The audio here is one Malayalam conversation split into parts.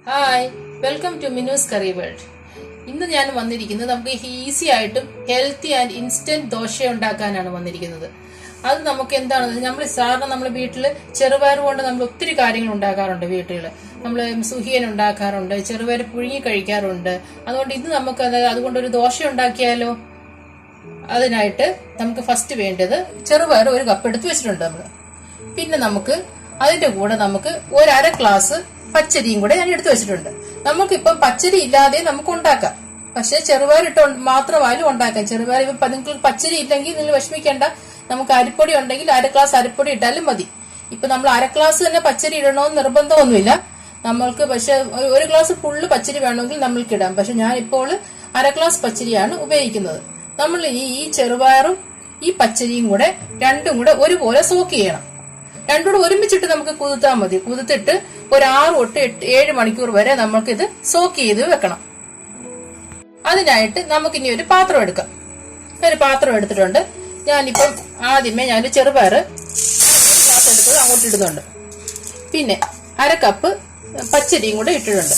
Hi, welcome to Minu's curry world. ഇന്ന് ഞാൻ വന്നിരിക്കുന്നത് നമുക്ക് ഈസി ആയിട്ടും ഹെൽത്തി ആൻഡ് ഇൻസ്റ്റന്റ് ദോശ ഉണ്ടാക്കാനാണ് വന്നിരിക്കുന്നത്. അത് നമുക്ക് എന്താണെന്ന് നമ്മൾ സാധാരണ നമ്മുടെ വീട്ടിൽ ചെറുപയർ കൊണ്ട് നമ്മൾ ഒത്തിരി കാര്യങ്ങൾ ഉണ്ടാക്കാറുണ്ട്. വീട്ടിൽ നമ്മൾ സുഹിയൻ ഉണ്ടാക്കാറുണ്ട്, ചെറുപയർ പുഴുങ്ങി കഴിക്കാറുണ്ട്. അതുകൊണ്ട് ഇത് നമുക്ക് അതുകൊണ്ടൊരു ദോശ ഉണ്ടാക്കിയാലോ. അതിനായിട്ട് നമുക്ക് ഫസ്റ്റ് വേണ്ടത് ചെറുപയർ ഒരു കപ്പ് എടുത്ത് വെച്ചിട്ടുണ്ട് നമ്മൾ. പിന്നെ നമുക്ക് അതിന്റെ കൂടെ നമുക്ക് ഒരു അര ഗ്ലാസ് പച്ചരിയും കൂടെ ഞാൻ എടുത്തു വെച്ചിട്ടുണ്ട്. നമുക്കിപ്പം പച്ചരി ഇല്ലാതെ നമുക്ക് ഉണ്ടാക്കാം, പക്ഷെ ചെറുപയർ ഇട്ട് മാത്രമായാലും ഉണ്ടാക്കാം. ചെറുപയർ ഇപ്പൊ നിങ്ങൾക്ക് പച്ചരി ഇല്ലെങ്കിൽ നിങ്ങൾ വിഷമിക്കേണ്ട, നമുക്ക് അരിപ്പൊടി ഉണ്ടെങ്കിൽ അര ഗ്ലാസ് അരിപ്പൊടി ഇട്ടാലും മതി. ഇപ്പൊ നമ്മൾ അര ഗ്ലാസ് തന്നെ പച്ചരി ഇടണമെന്ന് നിർബന്ധമൊന്നുമില്ല നമ്മൾക്ക്. പക്ഷെ ഒരു ഗ്ലാസ് ഫുള്ള് പച്ചരി വേണമെങ്കിൽ നമ്മൾക്ക് ഇടാം. പക്ഷെ ഞാൻ ഇപ്പോൾ അര ഗ്ലാസ് പച്ചരിയാണ് ഉപയോഗിക്കുന്നത്. നമ്മൾ ഈ ചെറുപയറും ഈ പച്ചരിയും കൂടെ രണ്ടും കൂടെ ഒരുപോലെ സോക്ക് ചെയ്യണം. രണ്ടും കൂടെ ഒരുമിച്ചിട്ട് നമുക്ക് കുതിർത്താൽ മതി. കുതിർത്തിട്ട് ഒരു 6 തൊട്ട് 7 മണിക്കൂർ വരെ നമുക്കിത് സോക്ക് ചെയ്ത് വെക്കണം. അതിനായിട്ട് നമുക്കിനി ഒരു പാത്രം എടുക്കാം. ഒരു പാത്രം എടുത്തിട്ടുണ്ട്. ഞാനിപ്പം ആദ്യമേ ഞാൻ ചെറുപയർ ഗ്ലാസ് എടുത്തത് അങ്ങോട്ട് ഇടുന്നുണ്ട്. പിന്നെ അര കപ്പ് പച്ചരിയും കൂടെ ഇട്ടിട്ടുണ്ട്.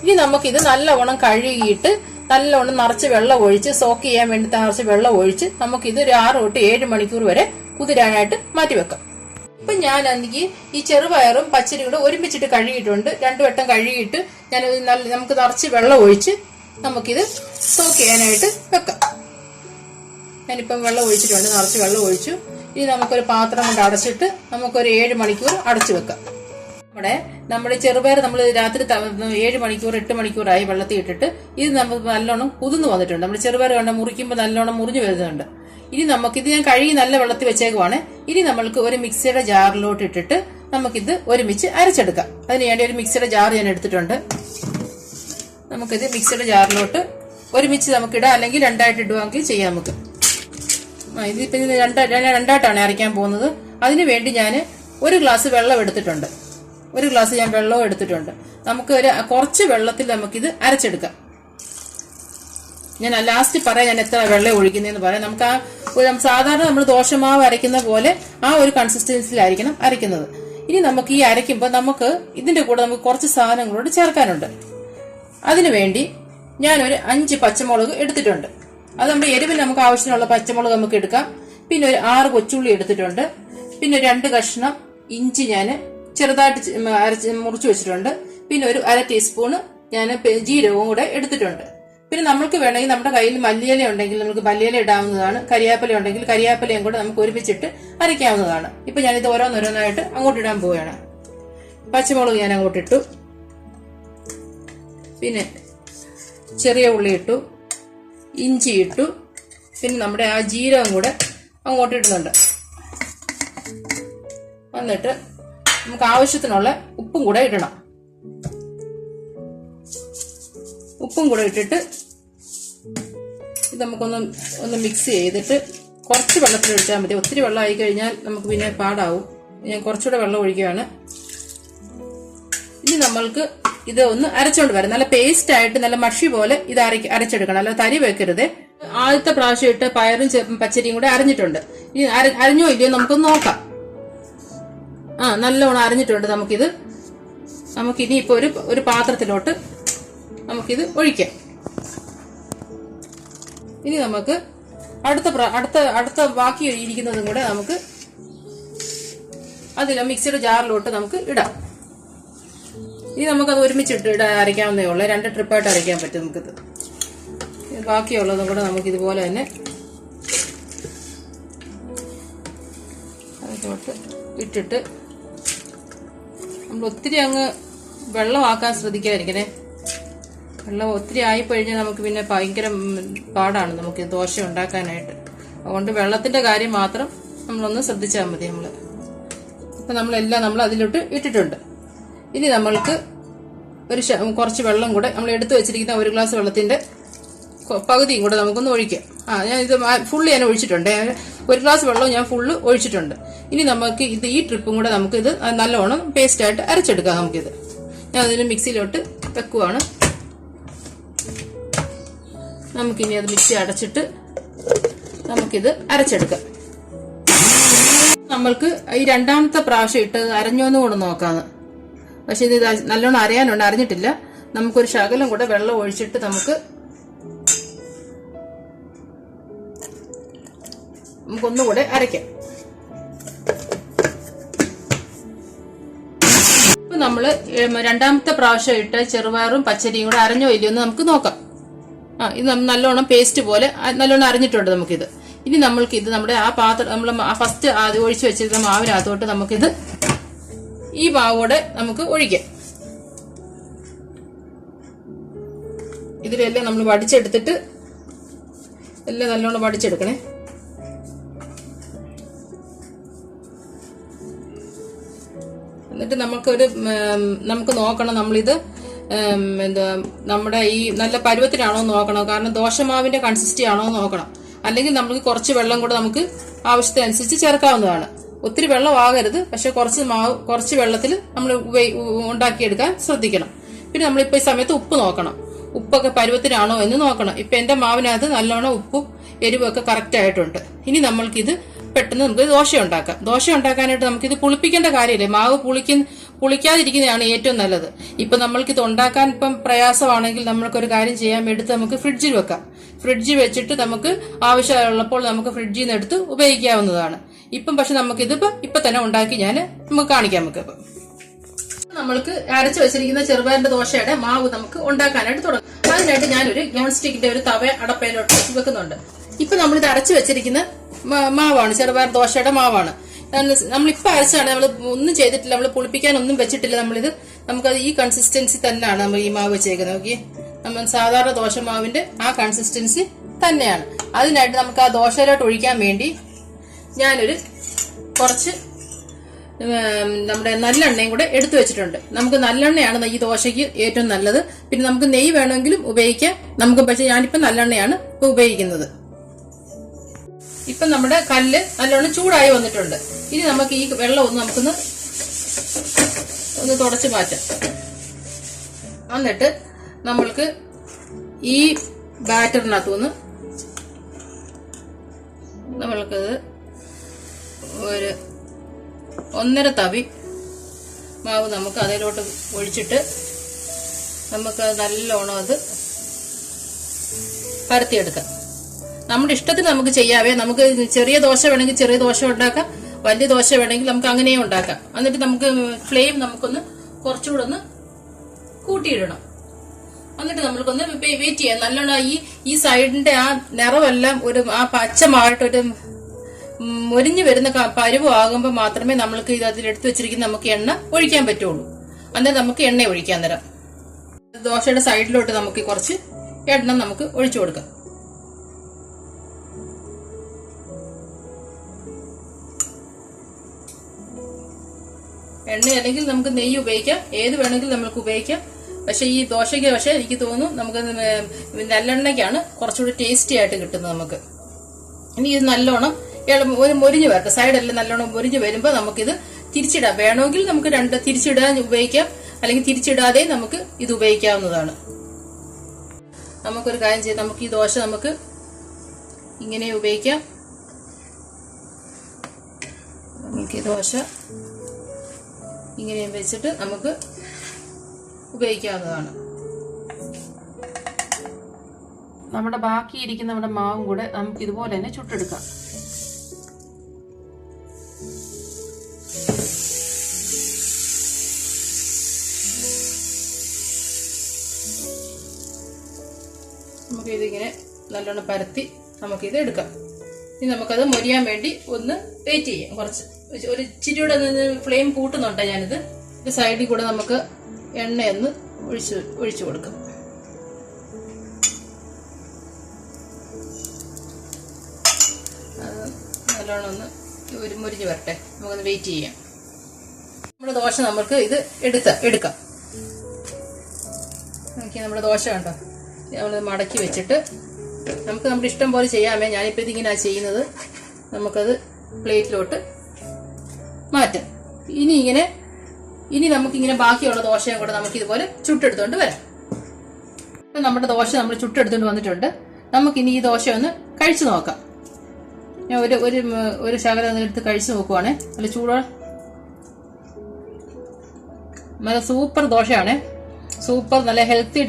ഇനി നമുക്കിത് നല്ലവണ്ണം കഴുകിയിട്ട് നല്ലവണ്ണം നിറച്ച് വെള്ളം ഒഴിച്ച് സോക്ക് ചെയ്യാൻ വേണ്ടി നിറച്ച് വെള്ളം ഒഴിച്ച് നമുക്കിത് ഒരു 6 തൊട്ട് 7 മണിക്കൂർ വരെ കുതിരാനായിട്ട് മാറ്റിവെക്കാം. ഇപ്പൊ ഞാൻ എനിക്ക് ഈ ചെറുപയറും പച്ചരി കൂടെ ഒരുമിച്ചിട്ട് കഴുകിയിട്ടുണ്ട്. 2 വട്ടം കഴുകിയിട്ട് ഞാൻ നമുക്ക് നിറച്ച് വെള്ളം ഒഴിച്ച് നമുക്കിത് സോക്ക് ചെയ്യാനായിട്ട് വെക്കാം. ഞാനിപ്പം വെള്ളം ഒഴിച്ചിട്ടുണ്ട്, നിറച്ച് വെള്ളം ഒഴിച്ചു. ഇനി നമുക്കൊരു പാത്രം കൊണ്ട് അടച്ചിട്ട് നമുക്കൊരു 7 മണിക്കൂർ അടച്ചു വെക്കാം. നമ്മുടെ ചെറുപയർ നമ്മൾ രാത്രി 7 മണിക്കൂർ 8 മണിക്കൂറായി വെള്ളത്തിൽ ഇട്ടിട്ട് ഇത് നമുക്ക് നല്ലോണം കുതിർന്നു വന്നിട്ടുണ്ട്. നമ്മൾ ചെറുപയർ കണ്ട മുറിക്കുമ്പോൾ നല്ലോണം മുറിഞ്ഞു വരുന്നുണ്ട്. ഇനി നമുക്കിത് ഞാൻ കഴുകി നല്ല വെള്ളത്തിൽ വെച്ചേക്കുവാണ്. ഇനി നമ്മൾക്ക് ഒരു മിക്സിയുടെ ജാറിലോട്ട് ഇട്ടിട്ട് നമുക്കിത് ഒരുമിച്ച് അരച്ചെടുക്കാം. അതിന് വേണ്ടി ഒരു മിക്സിയുടെ ജാർ ഞാൻ എടുത്തിട്ടുണ്ട്. നമുക്കിത് മിക്സിയുടെ ജാറിലോട്ട് ഒരുമിച്ച് നമുക്കിടാം, അല്ലെങ്കിൽ രണ്ടായിട്ട് ഇടുവാണെങ്കിൽ ചെയ്യാം നമുക്ക്. ഇതിപ്പോ രണ്ടായിട്ടാണ് അരയ്ക്കാൻ പോകുന്നത്. അതിനു വേണ്ടി ഞാൻ ഒരു ഗ്ലാസ് വെള്ളം എടുത്തിട്ടുണ്ട്. ഒരു ഗ്ലാസ് ഞാൻ വെള്ളവും എടുത്തിട്ടുണ്ട്. നമുക്ക് കുറച്ച് വെള്ളത്തിൽ നമുക്കിത് അരച്ചെടുക്കാം. ഞാൻ ലാസ്റ്റ് പറയാം ഞാൻ എത്ര വെള്ളം ഒഴിക്കുന്നതെന്ന് പറയാം. നമുക്ക് സാധാരണ നമ്മൾ ദോശമാവ് അരയ്ക്കുന്ന പോലെ ആ ഒരു കൺസിസ്റ്റൻസിയിലായിരിക്കണം അരയ്ക്കുന്നത്. ഇനി നമുക്ക് ഈ അരയ്ക്കുമ്പോൾ നമുക്ക് ഇതിന്റെ കൂടെ നമുക്ക് കുറച്ച് സാധനങ്ങളോട് ചേർക്കാനുണ്ട്. അതിനുവേണ്ടി ഞാനൊരു 5 പച്ചമുളക് എടുത്തിട്ടുണ്ട്. അത് നമ്മുടെ എരിവിന് നമുക്ക് ആവശ്യമുള്ള പച്ചമുളക് നമുക്ക് എടുക്കാം. പിന്നെ ഒരു 6 കൊച്ചുള്ളി എടുത്തിട്ടുണ്ട്. പിന്നെ 2 കഷ്ണം ഇഞ്ചി ഞാൻ ചെറുതായിട്ട് മുറിച്ചു വെച്ചിട്ടുണ്ട്. പിന്നെ ഒരു അര ടീസ്പൂണ് ഞാൻ ജീരകവും കൂടെ എടുത്തിട്ടുണ്ട്. പിന്നെ നമുക്ക് വേണമെങ്കിൽ നമ്മുടെ കയ്യിൽ മല്ലിയില ഉണ്ടെങ്കിൽ നമുക്ക് മല്ലിയില ഇടാവുന്നതാണ്. കരിയാപ്പല ഉണ്ടെങ്കിൽ കരിയാപ്പലയും കൂടെ നമുക്ക് ഒരുമിച്ചിട്ട് അരയ്ക്കാവുന്നതാണ്. ഇപ്പൊ ഞാനിത് ഓരോന്നോരോന്നായിട്ട് അങ്ങോട്ട് ഇടാൻ പോവുകയാണ്. പച്ചമുളക് ഞാൻ അങ്ങോട്ട് ഇട്ടു. പിന്നെ ചെറിയ ഉള്ളി ഇട്ടു, ഇഞ്ചി ഇട്ടു. പിന്നെ നമ്മുടെ ആ ജീരകം കൂടെ അങ്ങോട്ട് ഇടുന്നുണ്ട്. എന്നിട്ട് നമുക്ക് ആവശ്യത്തിനുള്ള ഉപ്പും കൂടെ ഇടണം. ഉപ്പും കൂടെ ഇട്ടിട്ട് ഇത് നമുക്കൊന്ന് മിക്സ് ചെയ്തിട്ട് കുറച്ച് വെള്ളത്തിൽ ഒഴിച്ചാൽ മതി. ഒത്തിരി വെള്ളം ആയി കഴിഞ്ഞാൽ നമുക്ക് പിന്നെ പാടാവും. ഞാൻ കുറച്ചുകൂടെ വെള്ളം ഒഴിക്കുകയാണ്. ഇനി നമ്മൾക്ക് ഇത് ഒന്ന് അരച്ചോണ്ട് വരാം. നല്ല പേസ്റ്റ് ആയിട്ട് നല്ല മഷി പോലെ ഇത് അരച്ചെടുക്കണം. അല്ല തരി വെക്കരുത്. ആദ്യത്തെ പ്രാവശ്യം ഇട്ട് പയറും പച്ചരിയും കൂടെ അരഞ്ഞിട്ടുണ്ട്. ഇനി അരഞ്ഞോ ഇല്ലയോ നമുക്കൊന്ന് നോക്കാം. നല്ലോണം അരഞ്ഞിട്ടുണ്ട്. നമുക്കിനി ഇപ്പൊ ഒരു പാത്രത്തിലോട്ട് നമുക്കിത് ഒഴിക്കാം. ഇനി നമുക്ക് അടുത്ത ബാക്കി ഇരിക്കുന്നതും കൂടെ നമുക്ക് അതിൽ മിക്സിയുടെ ജാറിലോട്ട് നമുക്ക് ഇടാം. ഇനി നമുക്കത് ഒരുമിച്ചിട്ട് അരയ്ക്കാവുന്നേ ഉള്ളൂ. 2 ട്രിപ്പായിട്ട് അരയ്ക്കാൻ പറ്റും നമുക്കിത്. ബാക്കിയുള്ളതും കൂടെ നമുക്ക് ഇതുപോലെ തന്നെ അതിലോട്ട് ഇട്ടിട്ട് നമ്മൾ ഒത്തിരി അങ്ങ് വെള്ളമാക്കാൻ ശ്രദ്ധിക്കാതിരിക്കണേ. വെള്ളം ഒത്തിരി ആയിക്കഴിഞ്ഞാൽ നമുക്ക് പിന്നെ ഭയങ്കര പാടാണ് നമുക്ക് ദോശ ഉണ്ടാക്കാനായിട്ട്. അതുകൊണ്ട് വെള്ളത്തിന്റെ കാര്യം മാത്രം നമ്മളൊന്ന് ശ്രദ്ധിച്ചാൽ മതി. ഇപ്പൊ നമ്മളെല്ലാം നമ്മൾ അതിലോട്ട് ഇട്ടിട്ടുണ്ട്. ഇനി നമ്മൾക്ക് കുറച്ച് വെള്ളം കൂടെ നമ്മൾ എടുത്തു വെച്ചിരിക്കുന്ന 1 ഗ്ലാസ് വെള്ളത്തിന്റെ പകുതിയും കൂടെ നമുക്കൊന്ന് ഒഴിക്കാം. ഞാൻ ഇത് ഫുള്ള് ഞാൻ ഒഴിച്ചിട്ടുണ്ട്. 1 ഗ്ലാസ് വെള്ളം ഞാൻ ഫുള്ള് ഒഴിച്ചിട്ടുണ്ട്. ഇനി നമുക്ക് ഈ ട്രിപ്പും കൂടെ നമുക്കിത് നല്ലോണം പേസ്റ്റ് ആയിട്ട് അരച്ചെടുക്കാം. നമുക്കിത് ഞാൻ അതിന് മിക്സിയിലോട്ട് വെക്കുവാണ്. നമുക്കിനി അത് മിക്സി അടച്ചിട്ട് നമുക്കിത് അരച്ചെടുക്കാം. നമ്മൾക്ക് ഈ രണ്ടാമത്തെ പ്രാവശ്യം ഇട്ട് അരഞ്ഞോന്ന് കൊണ്ട് നോക്കാന്ന്. പക്ഷെ ഇത് നല്ലോണം അരയാനുണ്ട്, അരഞ്ഞിട്ടില്ല. നമുക്കൊരു ശകലം കൂടെ വെള്ളം ഒഴിച്ചിട്ട് നമുക്കൊന്നുകൂടെ അരയ്ക്കാം. ഇപ്പൊ നമ്മള് രണ്ടാമത്തെ പ്രാവശ്യം ഇട്ട് ചെറുപയറും പച്ചരിയും കൂടെ അരഞ്ഞോ ഇല്ലയോ എന്ന് നമുക്ക് നോക്കാം. ഇത് നല്ലോണം പേസ്റ്റ് പോലെ നല്ലോണം അരഞ്ഞിട്ടുണ്ട് നമുക്കിത്. ഇനി നമ്മൾക്കിത് നമ്മുടെ ആ പാത്രം നമ്മൾ ഫസ്റ്റ് ആദ്യം ഒഴിച്ചു വെച്ചിരുന്ന മാവിനകത്തോട്ട് നമുക്കിത് ഈ മാവോടെ നമുക്ക് ഒഴിക്കാം. ഇതിലെല്ലാം നമ്മൾ വടിച്ചെടുത്തിട്ട് എല്ലാം നല്ലോണം വടിച്ചെടുക്കണേ. എന്നിട്ട് നമുക്ക് നോക്കണം നമ്മളിത് നമ്മുടെ ഈ നല്ല പരുവത്തിനാണോ നോക്കണം. കാരണം ദോശമാവിന്റെ കൺസിസ്റ്റൻസി ആണോ നോക്കണം. അല്ലെങ്കിൽ നമുക്ക് കുറച്ച് വെള്ളം കൂടെ നമുക്ക് ആവശ്യത്തിനനുസരിച്ച് ചേർക്കാവുന്നതാണ്. ഒത്തിരി വെള്ളം ആകരുത്, പക്ഷെ കുറച്ച് വെള്ളത്തിൽ നമ്മൾ ഉണ്ടാക്കിയെടുക്കാൻ ശ്രദ്ധിക്കണം. പിന്നെ നമ്മളിപ്പോ ഈ സമയത്ത് ഉപ്പ് നോക്കണം. ഉപ്പൊക്കെ പരുവത്തിനാണോ എന്ന് നോക്കണം. ഇപ്പൊ എന്റെ മാവിനകത്ത് നല്ലോണം ഉപ്പും എരിവൊക്കെ കറക്റ്റ് ആയിട്ടുണ്ട്. ഇനി നമ്മൾക്കിത് പെട്ടെന്ന് നമുക്ക് ദോശ ഉണ്ടാക്കാം. ദോശ ഉണ്ടാക്കാനായിട്ട് നമുക്കിത് പുളിപ്പിക്കേണ്ട കാര്യമില്ലേ. മാവ് പുളിക്കാതിരിക്കുന്നതാണ് ഏറ്റവും നല്ലത്. ഇപ്പൊ നമ്മൾക്കിത് ഉണ്ടാക്കാൻ ഇപ്പം പ്രയാസമാണെങ്കിൽ നമ്മൾക്കൊരു കാര്യം ചെയ്യാൻ എടുത്ത് നമുക്ക് ഫ്രിഡ്ജിൽ വെക്കാം. ഫ്രിഡ്ജിൽ വെച്ചിട്ട് നമുക്ക് ആവശ്യമുള്ളപ്പോൾ നമുക്ക് ഫ്രിഡ്ജിൽ നിന്ന് എടുത്ത് ഉപയോഗിക്കാവുന്നതാണ്. ഇപ്പം പക്ഷെ ഇപ്പൊ തന്നെ ഉണ്ടാക്കി നമുക്ക് കാണിക്കാം. നമ്മൾക്ക് അരച്ചു വെച്ചിരിക്കുന്ന ചെറുപയറിന്റെ ദോശയുടെ മാവ് നമുക്ക് ഉണ്ടാക്കാനായിട്ട് തുടങ്ങും. അതിനായിട്ട് ഞാനൊരു നോൺ സ്റ്റിക്കിന്റെ ഒരു തവ അടപ്പയിലോട്ട് വെക്കുന്നുണ്ട്. ഇപ്പൊ നമ്മളിത് അരച്ചു വെച്ചിരിക്കുന്ന മാവാണ്, ചെറുപയർ ദോശയുടെ മാവാണ്. നമ്മളിപ്പോ അരച്ചാണ്, നമ്മൾ ഒന്നും ചെയ്തിട്ടില്ല, നമ്മൾ പുളിപ്പിക്കാനൊന്നും വെച്ചിട്ടില്ല. നമുക്കത് ഈ കൺസിസ്റ്റൻസി തന്നെയാണ് നമ്മൾ ഈ മാവ് വെച്ചേക്കുന്നത്. നോക്കി, നമ്മൾ സാധാരണ ദോശമാവിന്റെ ആ കൺസിസ്റ്റൻസി തന്നെയാണ്. അതിനായിട്ട് നമുക്ക് ആ ദോശയിലോട്ട് ഒഴിക്കാൻ വേണ്ടി ഞാനൊരു കുറച്ച് നമ്മുടെ നല്ലെണ്ണയും കൂടെ എടുത്തു വെച്ചിട്ടുണ്ട്. നമുക്ക് നല്ലെണ്ണയാണ് ഈ ദോശയ്ക്ക് ഏറ്റവും നല്ലത്. പിന്നെ നമുക്ക് നെയ്യ് വേണമെങ്കിലും ഉപയോഗിക്കാം. പക്ഷെ ഞാനിപ്പോ നല്ലെണ്ണയാണ് ഉപയോഗിക്കുന്നത്. ഇപ്പൊ നമ്മുടെ കല്ല് നല്ലോണം ചൂടായി വന്നിട്ടുണ്ട്. ഇനി നമുക്ക് ഈ വെള്ളം നമുക്കൊന്ന് തുടച്ചു മാറ്റാം. എന്നിട്ട് നമ്മൾക്ക് ഈ ബാറ്ററിനകത്തുനിന്ന് നമ്മൾക്കത് ഒരു 1.5 തവി മാവ് നമുക്ക് അതിലോട്ട് ഒഴിച്ചിട്ട് നമുക്ക് നല്ലോണം അത് പരത്തിയെടുക്കാം. നമ്മുടെ ഇഷ്ടത്തിന് നമുക്ക് ചെയ്യാവേ. നമുക്ക് ചെറിയ ദോശ വേണമെങ്കിൽ ചെറിയ ദോശ ഉണ്ടാക്കാം, വലിയ ദോശ വേണമെങ്കിൽ നമുക്ക് അങ്ങനെയും ഉണ്ടാക്കാം. എന്നിട്ട് നമുക്ക് ഫ്ലെയിം നമുക്കൊന്ന് കുറച്ചുകൂടെ ഒന്ന് കൂട്ടിയിടണം. എന്നിട്ട് നമ്മൾക്കൊന്ന് വെയിറ്റ് ചെയ്യാം. നല്ലോണം ഈ സൈഡിന്റെ ആ നിറമെല്ലാം ആ പച്ചമായിട്ടൊരു മൊരിഞ്ഞു വരുന്ന പരുവാകുമ്പോൾ മാത്രമേ നമ്മൾക്ക് ഇത് അതിലെടുത്ത് വെച്ചിരിക്കുന്ന നമുക്ക് എണ്ണ ഒഴിക്കാൻ പറ്റുള്ളൂ. അന്നേരം നമുക്ക് എണ്ണ ഒഴിക്കാൻ തരാം. ദോശയുടെ സൈഡിലോട്ട് നമുക്ക് കുറച്ച് എണ്ണ നമുക്ക് ഒഴിച്ചു കൊടുക്കാം. എണ്ണ അല്ലെങ്കിൽ നമുക്ക് നെയ്യ് ഉപയോഗിക്കാം, ഏത് വേണമെങ്കിലും നമുക്ക് ഉപയോഗിക്കാം. പക്ഷെ ഈ ദോശയ്ക്ക് എനിക്ക് തോന്നുന്നു നമുക്ക് നല്ലെണ്ണയ്ക്കാണ് കുറച്ചുകൂടി ടേസ്റ്റി ആയിട്ട് കിട്ടുന്നത് നമുക്ക്. ഇനി ഇത് നല്ലോണം ഒരു മൊരിഞ്ഞു വരട്ടെ. സൈഡെല്ലാം നല്ലോണം മൊരിഞ്ഞു വരുമ്പോൾ നമുക്കിത് തിരിച്ചിടാം. വേണമെങ്കിൽ നമുക്ക് തിരിച്ചിടാൻ ഉപയോഗിക്കാം, അല്ലെങ്കിൽ തിരിച്ചിടാതെ നമുക്ക് ഇത് ഉപയോഗിക്കാവുന്നതാണ്. നമുക്കൊരു കാര്യം ചെയ്യാം, നമുക്ക് ഈ ദോശ നമുക്ക് ഇങ്ങനെ ഉപയോഗിക്കാം. നമുക്ക് ഈ ദോശ ഇങ്ങനെ വെച്ചിട്ട് നമുക്ക് ഉപയോഗിക്കാവുന്നതാണ്. നമ്മുടെ ബാക്കിയിരിക്കുന്ന നമ്മുടെ മാവും കൂടെ നമുക്ക് ഇതുപോലെ തന്നെ ചുട്ടെടുക്കാം. നമുക്കിതിങ്ങനെ നല്ലോണം പരത്തി നമുക്കിത് എടുക്കാം. ഇനി നമുക്കത് മൊരിയാൻ വേണ്ടി ഒന്ന് വെയിറ്റ് ചെയ്യാം. ഒരു ഇച്ചിരിയുടെ ഫ്ലെയിം കൂട്ടുന്നുണ്ട് ഞാനിത്. സൈഡിൽ കൂടെ നമുക്ക് എണ്ണയൊന്ന് ഒഴിച്ചു കൊടുക്കാം. അത് നല്ലോണം ഒന്ന് മുരിഞ്ഞ് വരട്ടെ. നമുക്കൊന്ന് വെയിറ്റ് ചെയ്യാം. നമ്മുടെ ദോശ നമുക്ക് ഇത് എടുക്കാം. നോക്കി നമ്മുടെ ദോശ കണ്ടോ, നമ്മൾ മടക്കി വെച്ചിട്ട് നമുക്ക് നമ്മുടെ ഇഷ്ടം പോലെ ചെയ്യാമേ. ഞാനിപ്പോൾ ഇതിങ്ങനെ ചെയ്യുന്നത്. നമുക്കത് പ്ലേറ്റിലോട്ട് മാറ്റാം. ഇനി നമുക്കിങ്ങനെ ബാക്കിയുള്ള ദോശയും കൂടെ നമുക്ക് ഇതുപോലെ ചുട്ടെടുത്തോണ്ട് വരാം. ഇപ്പം നമ്മുടെ ദോശ നമ്മൾ ചുട്ടെടുത്തോണ്ട് വന്നിട്ടുണ്ട്. നമുക്കിനി ഈ ദോശ ഒന്ന് കഴിച്ചു നോക്കാം. ഞാൻ ഒരു ശകലം എടുത്ത് കഴിച്ചു നോക്കുവാണേ. നല്ല നല്ല സൂപ്പർ ദോശയാണ്, സൂപ്പർ നല്ല ഹെൽത്തി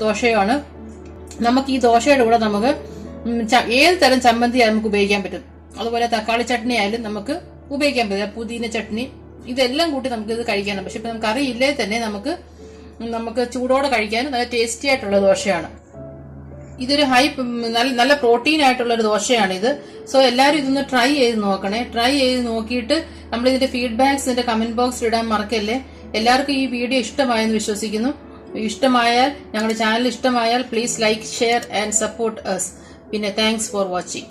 ദോശയാണ്. നമുക്ക് ഈ ദോശയുടെ കൂടെ നമുക്ക് ഏത് തരം ചമ്മന്തി നമുക്ക് ഉപയോഗിക്കാൻ പറ്റും. അതുപോലെ തക്കാളി ചട്നി ആയാലും നമുക്ക് ഉപയോഗിക്കാൻ പറ്റും, പുതിന ചട്നി, ഇതെല്ലാം കൂട്ടി നമുക്ക് ഇത് കഴിക്കാനും. പക്ഷെ ഇപ്പൊ നമുക്ക് അറിയില്ലേ തന്നെ നമുക്ക് ചൂടോടെ കഴിക്കാനും നല്ല ടേസ്റ്റി ആയിട്ടുള്ള ദോശയാണ്. ഇതൊരു നല്ല പ്രോട്ടീൻ ആയിട്ടുള്ള ഒരു ദോശയാണ് ഇത്. സോ എല്ലാവരും ഇതൊന്ന് ട്രൈ ചെയ്ത് നോക്കണേ. ട്രൈ ചെയ്ത് നോക്കിയിട്ട് നമ്മൾ ഇതിന്റെ ഫീഡ്ബാക്സ് ഇതിന്റെ കമന്റ് ബോക്സിൽ ഇടാൻ മറക്കല്ലേ. എല്ലാവർക്കും ഈ വീഡിയോ ഇഷ്ടമായെന്ന് വിശ്വസിക്കുന്നു. ഇഷ്ടമായാൽ, ഞങ്ങളുടെ ചാനൽ ഇഷ്ടമായാൽ please like, share and support us. പിന്നെ താങ്ക്സ് ഫോർ വാച്ചിങ്.